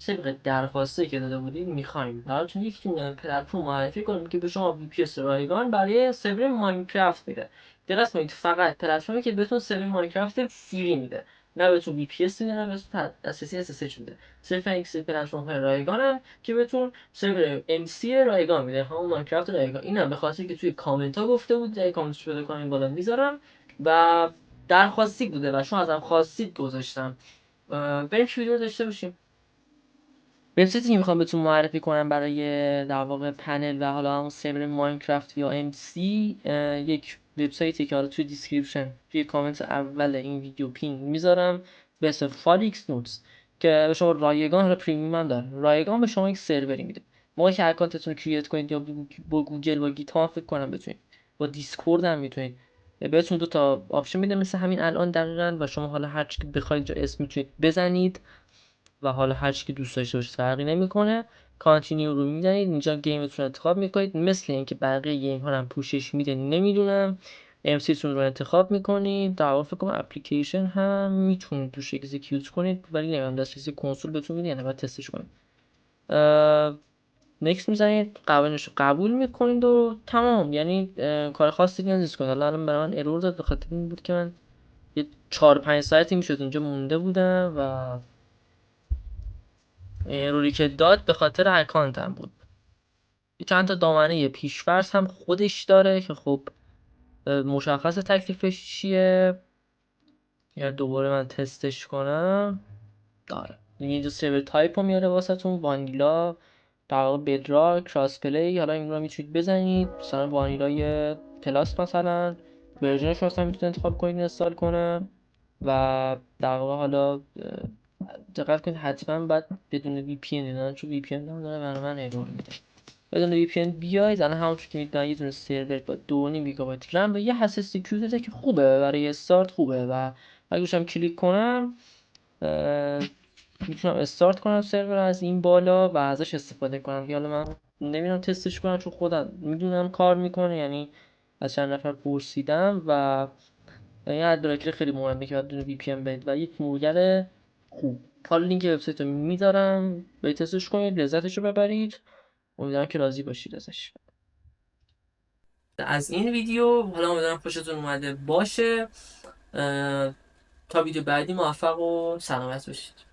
طبق درخواستی که داده بودید میخوایم براتون یک پلتفرم معرفی کنیم که به شما VPS رایگان برای سرور ماینکرافت میده. دقت کنید فقط پلتفرمی که بهتون سرور ماینکرافت فری میده، نه بهتون VPS میده نه بهتون دسترسی SSH میده. صرفا یک سری پلتفرم های رایگانن که بهتون سرور MC رایگان میده، همون ماینکرافت رایگان. اینم به خاطر که توی کامنت ها گفته بود، در کامنتش پیدا کنید بالا میذارم و درخواستی بوده و شما ازم خواستید گذاشتم. بریم ویدیو داشته باشیم. وبسایتی که میخوام بهتون معرفی کنم برای در واقع پنل و حالا همون سرور ماینکرافت یا ام سی، یک وبسایتی که حالا توی دیسکریپشن توی کامنت اول این ویدیو پین میذارم به اسم فالیکس نوتس که به شما رایگان حالا پریمیوم هم داره. رایگان به شما یک سروری میده. موقعی که اکانتتون رو کرییت کنید یا با گوگل با گیت ها فکر کنم بتونید، با دیسکورد هم میتونید، بهتون دو تا آپشن میده مثل همین الان دقیقاً و شما حالا هر چی که بخواید اسم میتونید بزنید و حالا هر چی که دوست داشته باشید فرقی نمیکنه. کانتینیو رو میزنید، اینجا گیمتون رو انتخاب میکنید. مثل اینکه بقیه گیم ها هم پوشش میده نمیدونم، ام سی تون رو انتخاب میکنید. در واقع فکر کنم اپلیکیشن هم میتونید توش اکزیکیوت کنید ولی نمیدونم دسترسی کنسول بهتون میده یا بعد تستش کنید. نکست میزنید، قوانینش رو قبول میکنید و تمام. یعنی کار خاصی نیست کنید. الان برای من ارور داد، به خاطر این بود که من یه 4-5 ساعتی میشد اینجا مونده بودم و اروری که داد به خاطر اکانتم بود. چند تا دامنه پیش‌فرض هم خودش داره که خب مشخص تکلیفش چیه. یا دوباره من تستش کنم. داره اینجا سرور تایپ رو میاره واسهتون، وانیلا، در واقع بدراک، کراس پلی. حالا این رو میتونید بزنید، مثلا وانیلای پلاس مثلا ورژنش رو مثلا میتونید انتخاب کنید اینستال کنه و در واقع حالا دقت کنید حتما باید بدون وی پی ان دادن، چون وی پی ان داره برای من ایرور میده. بدون وی پی ان بیاید الان همونطور که میدونید یه دونه سرور با 2.5 گیگابایت رم و یه هست سکیوریتی که خوبه برای استارت خوبه و اگه روشم کلیک کنم میتونم استارت کنم سرور از این بالا و ازش استفاده کنم. حالا من نمیدونم تستش کنم چون خودم میدونم کار میکنه، یعنی از چند نفر پرسیدم و این ادراکر خیلی مهمه که باید وی پی ان برید و یک مرور خوب. حالا لینک وبسایت رو میذارم برید تستش کنید، لذتش رو ببرید. امیدوارم که راضی باشید ازش. از این ویدیو حالا امیدوارم خوشتون اومده باشه. تا ویدیو بعدی موفق و سلامت باشید.